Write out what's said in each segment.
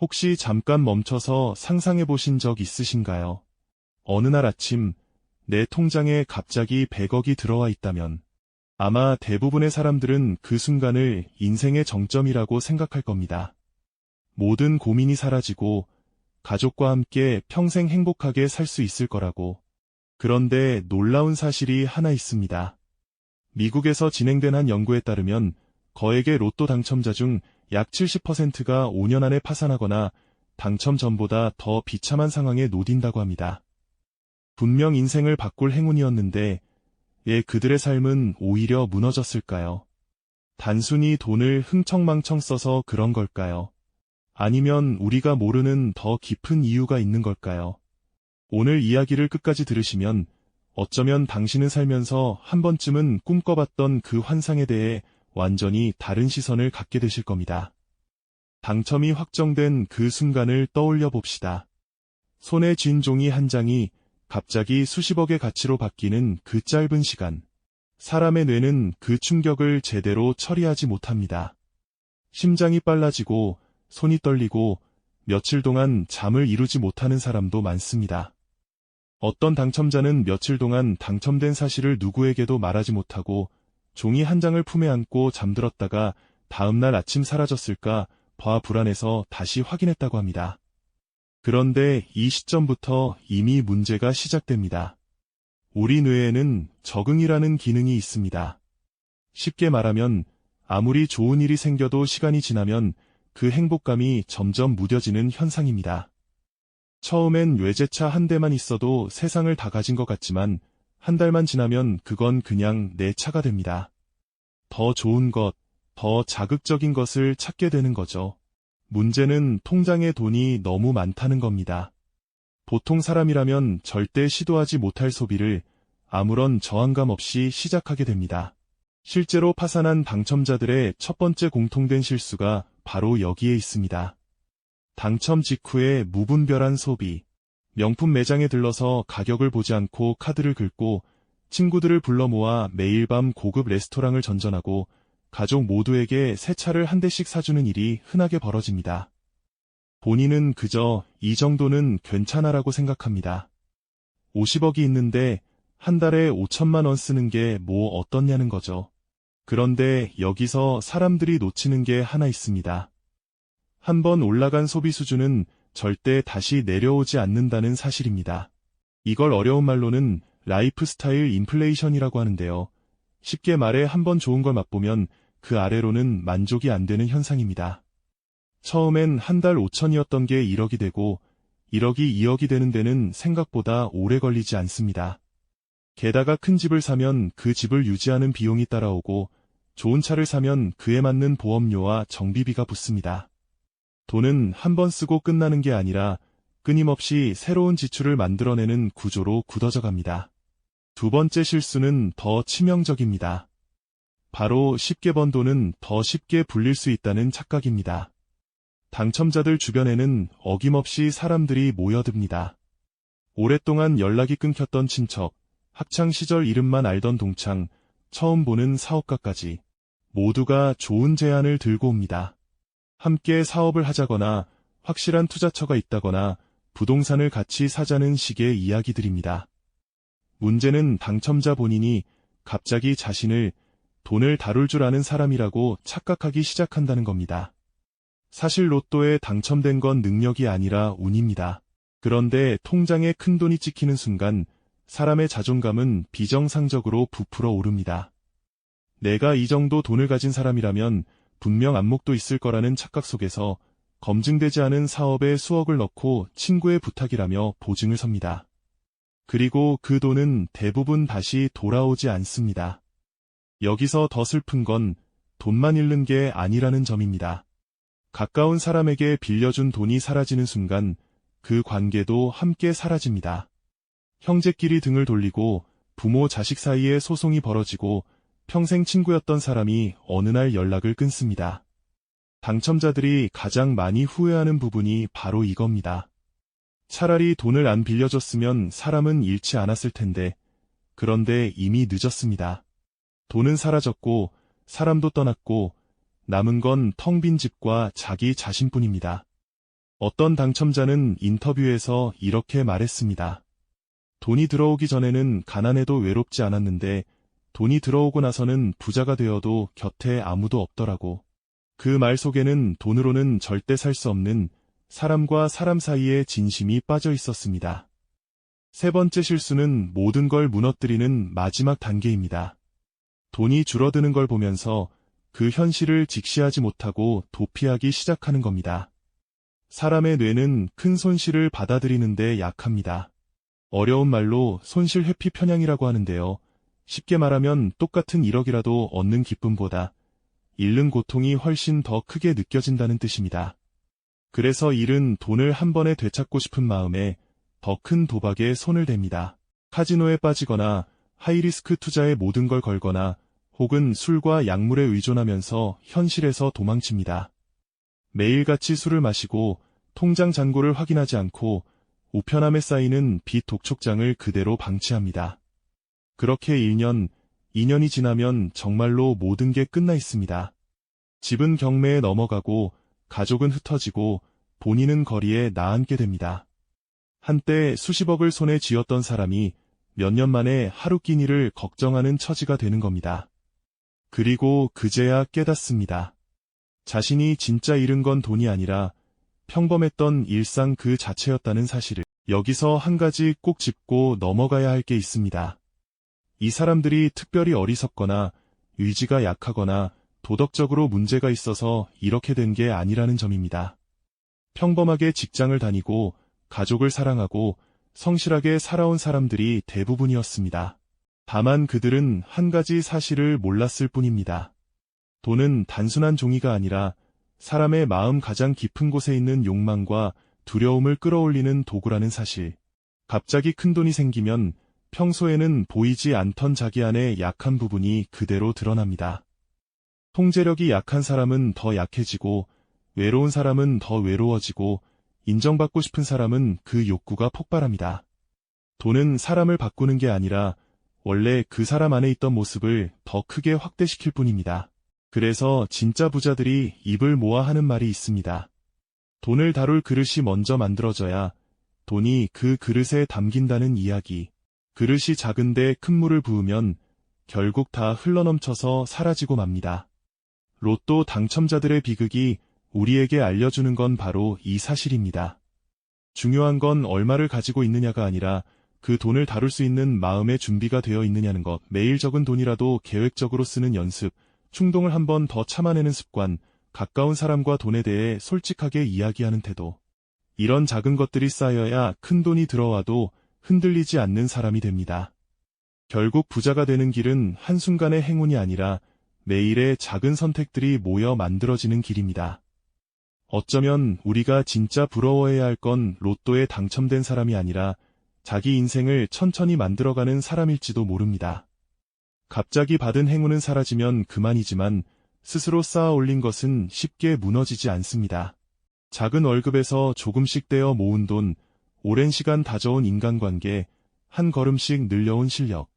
혹시 잠깐 멈춰서 상상해 보신 적 있으신가요? 어느 날 아침 내 통장에 갑자기 100억이 들어와 있다면 아마 대부분의 사람들은 그 순간을 인생의 정점이라고 생각할 겁니다. 모든 고민이 사라지고 가족과 함께 평생 행복하게 살 수 있을 거라고. 그런데 놀라운 사실이 하나 있습니다. 미국에서 진행된 한 연구에 따르면 거액의 로또 당첨자 중 약 70%가 5년 안에 파산하거나 당첨 전보다 더 비참한 상황에 놓인다고 합니다. 분명 인생을 바꿀 행운이었는데 왜 그들의 삶은 오히려 무너졌을까요? 단순히 돈을 흥청망청 써서 그런 걸까요? 아니면 우리가 모르는 더 깊은 이유가 있는 걸까요? 오늘 이야기를 끝까지 들으시면 어쩌면 당신은 살면서 한 번쯤은 꿈꿔봤던 그 환상에 대해 완전히 다른 시선을 갖게 되실 겁니다. 당첨이 확정된 그 순간을 떠올려 봅시다. 손에 쥔 종이 한 장이 갑자기 수십억의 가치로 바뀌는 그 짧은 시간. 사람의 뇌는 그 충격을 제대로 처리하지 못합니다. 심장이 빨라지고 손이 떨리고 며칠 동안 잠을 이루지 못하는 사람도 많습니다. 어떤 당첨자는 며칠 동안 당첨된 사실을 누구에게도 말하지 못하고 종이 한 장을 품에 안고 잠들었다가 다음날 아침 사라졌을까 봐 불안해서 다시 확인했다고 합니다. 그런데 이 시점부터 이미 문제가 시작됩니다. 우리 뇌에는 적응이라는 기능이 있습니다. 쉽게 말하면 아무리 좋은 일이 생겨도 시간이 지나면 그 행복감이 점점 무뎌지는 현상입니다. 처음엔 외제차 한 대만 있어도 세상을 다 가진 것 같지만 한 달만 지나면 그건 그냥 내 차가 됩니다. 더 좋은 것, 더 자극적인 것을 찾게 되는 거죠. 문제는 통장에 돈이 너무 많다는 겁니다. 보통 사람이라면 절대 시도하지 못할 소비를 아무런 저항감 없이 시작하게 됩니다. 실제로 파산한 당첨자들의 첫 번째 공통된 실수가 바로 여기에 있습니다. 당첨 직후에 무분별한 소비. 명품 매장에 들러서 가격을 보지 않고 카드를 긁고 친구들을 불러 모아 매일 밤 고급 레스토랑을 전전하고 가족 모두에게 새 차를 한 대씩 사주는 일이 흔하게 벌어집니다. 본인은 그저 이 정도는 괜찮아라고 생각합니다. 50억이 있는데 한 달에 5천만 원 쓰는 게 뭐 어떻냐는 거죠. 그런데 여기서 사람들이 놓치는 게 하나 있습니다. 한번 올라간 소비 수준은 절대 다시 내려오지 않는다는 사실입니다. 이걸 어려운 말로는 라이프 스타일 인플레이션이라고 하는데요. 쉽게 말해 한번 좋은 걸 맛보면 그 아래로는 만족이 안 되는 현상입니다. 처음엔 한 달 5천이었던 게 1억이 되고 1억이 2억이 되는 데는 생각보다 오래 걸리지 않습니다. 게다가 큰 집을 사면 그 집을 유지하는 비용이 따라오고 좋은 차를 사면 그에 맞는 보험료와 정비비가 붙습니다. 돈은 한 번 쓰고 끝나는 게 아니라 끊임없이 새로운 지출을 만들어내는 구조로 굳어져 갑니다. 두 번째 실수는 더 치명적입니다. 바로 쉽게 번 돈은 더 쉽게 불릴 수 있다는 착각입니다. 당첨자들 주변에는 어김없이 사람들이 모여듭니다. 오랫동안 연락이 끊겼던 친척, 학창시절 이름만 알던 동창, 처음 보는 사업가까지 모두가 좋은 제안을 들고 옵니다. 함께 사업을 하자거나 확실한 투자처가 있다거나 부동산을 같이 사자는 식의 이야기들입니다. 문제는 당첨자 본인이 갑자기 자신을 돈을 다룰 줄 아는 사람이라고 착각하기 시작한다는 겁니다. 사실 로또에 당첨된 건 능력이 아니라 운입니다. 그런데 통장에 큰 돈이 찍히는 순간 사람의 자존감은 비정상적으로 부풀어 오릅니다. 내가 이 정도 돈을 가진 사람이라면 분명 안목도 있을 거라는 착각 속에서 검증되지 않은 사업에 수억을 넣고 친구의 부탁이라며 보증을 섭니다. 그리고 그 돈은 대부분 다시 돌아오지 않습니다. 여기서 더 슬픈 건 돈만 잃는 게 아니라는 점입니다. 가까운 사람에게 빌려준 돈이 사라지는 순간 그 관계도 함께 사라집니다. 형제끼리 등을 돌리고 부모 자식 사이에 소송이 벌어지고 평생 친구였던 사람이 어느 날 연락을 끊습니다. 당첨자들이 가장 많이 후회하는 부분이 바로 이겁니다. 차라리 돈을 안 빌려줬으면 사람은 잃지 않았을 텐데, 그런데 이미 늦었습니다. 돈은 사라졌고, 사람도 떠났고, 남은 건 텅 빈 집과 자기 자신뿐입니다. 어떤 당첨자는 인터뷰에서 이렇게 말했습니다. 돈이 들어오기 전에는 가난해도 외롭지 않았는데 돈이 들어오고 나서는 부자가 되어도 곁에 아무도 없더라고. 그 말 속에는 돈으로는 절대 살 수 없는 사람과 사람 사이에 진심이 빠져 있었습니다. 세 번째 실수는 모든 걸 무너뜨리는 마지막 단계입니다. 돈이 줄어드는 걸 보면서 그 현실을 직시하지 못하고 도피하기 시작하는 겁니다. 사람의 뇌는 큰 손실을 받아들이는데 약합니다. 어려운 말로 손실 회피 편향이라고 하는데요. 쉽게 말하면 똑같은 1억이라도 얻는 기쁨보다 잃는 고통이 훨씬 더 크게 느껴진다는 뜻입니다. 그래서 잃은 돈을 한 번에 되찾고 싶은 마음에 더 큰 도박에 손을 댑니다. 카지노에 빠지거나 하이리스크 투자에 모든 걸 걸거나 혹은 술과 약물에 의존하면서 현실에서 도망칩니다. 매일같이 술을 마시고 통장 잔고를 확인하지 않고 우편함에 쌓이는 빚 독촉장을 그대로 방치합니다. 그렇게 1년, 2년이 지나면 정말로 모든 게 끝나 있습니다. 집은 경매에 넘어가고 가족은 흩어지고 본인은 거리에 나앉게 됩니다. 한때 수십억을 손에 쥐었던 사람이 몇 년 만에 하루 끼니를 걱정하는 처지가 되는 겁니다. 그리고 그제야 깨닫습니다. 자신이 진짜 잃은 건 돈이 아니라 평범했던 일상 그 자체였다는 사실을. 여기서 한 가지 꼭 짚고 넘어가야 할 게 있습니다. 이 사람들이 특별히 어리석거나 의지가 약하거나 도덕적으로 문제가 있어서 이렇게 된 게 아니라는 점입니다. 평범하게 직장을 다니고 가족을 사랑하고 성실하게 살아온 사람들이 대부분이었습니다. 다만 그들은 한 가지 사실을 몰랐을 뿐입니다. 돈은 단순한 종이가 아니라 사람의 마음 가장 깊은 곳에 있는 욕망과 두려움을 끌어올리는 도구라는 사실. 갑자기 큰 돈이 생기면 평소에는 보이지 않던 자기 안의 약한 부분이 그대로 드러납니다. 통제력이 약한 사람은 더 약해지고 외로운 사람은 더 외로워지고 인정받고 싶은 사람은 그 욕구가 폭발합니다. 돈은 사람을 바꾸는 게 아니라 원래 그 사람 안에 있던 모습을 더 크게 확대시킬 뿐입니다. 그래서 진짜 부자들이 입을 모아 하는 말이 있습니다. 돈을 다룰 그릇이 먼저 만들어져야 돈이 그 그릇에 담긴다는 이야기. 그릇이 작은데 큰 물을 부으면 결국 다 흘러넘쳐서 사라지고 맙니다. 로또 당첨자들의 비극이 우리에게 알려주는 건 바로 이 사실입니다. 중요한 건 얼마를 가지고 있느냐가 아니라 그 돈을 다룰 수 있는 마음의 준비가 되어 있느냐는 것. 매일 적은 돈이라도 계획적으로 쓰는 연습, 충동을 한 번 더 참아내는 습관, 가까운 사람과 돈에 대해 솔직하게 이야기하는 태도. 이런 작은 것들이 쌓여야 큰 돈이 들어와도 흔들리지 않는 사람이 됩니다. 결국 부자가 되는 길은 한순간의 행운이 아니라 매일의 작은 선택들이 모여 만들어지는 길입니다. 어쩌면 우리가 진짜 부러워해야 할 건 로또에 당첨된 사람이 아니라 자기 인생을 천천히 만들어가는 사람일지도 모릅니다. 갑자기 받은 행운은 사라지면 그만이지만 스스로 쌓아 올린 것은 쉽게 무너지지 않습니다. 작은 월급에서 조금씩 떼어 모은 돈, 오랜 시간 다져온 인간관계, 한 걸음씩 늘려온 실력.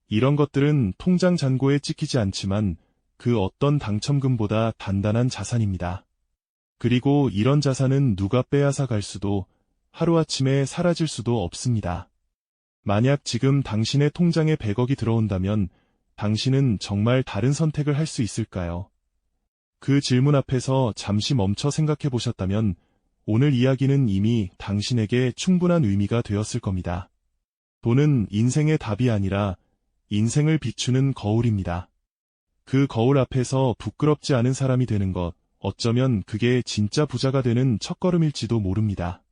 이런 것들은 통장 잔고에 찍히지 않지만 그 어떤 당첨금보다 단단한 자산입니다. 그리고 이런 자산은 누가 빼앗아 갈 수도 하루아침에 사라질 수도 없습니다. 만약 지금 당신의 통장에 100억이 들어온다면 당신은 정말 다른 선택을 할 수 있을까요? 그 질문 앞에서 잠시 멈춰 생각해 보셨다면 오늘 이야기는 이미 당신에게 충분한 의미가 되었을 겁니다. 돈은 인생의 답이 아니라 인생을 비추는 거울입니다. 그 거울 앞에서 부끄럽지 않은 사람이 되는 것, 어쩌면 그게 진짜 부자가 되는 첫걸음일지도 모릅니다.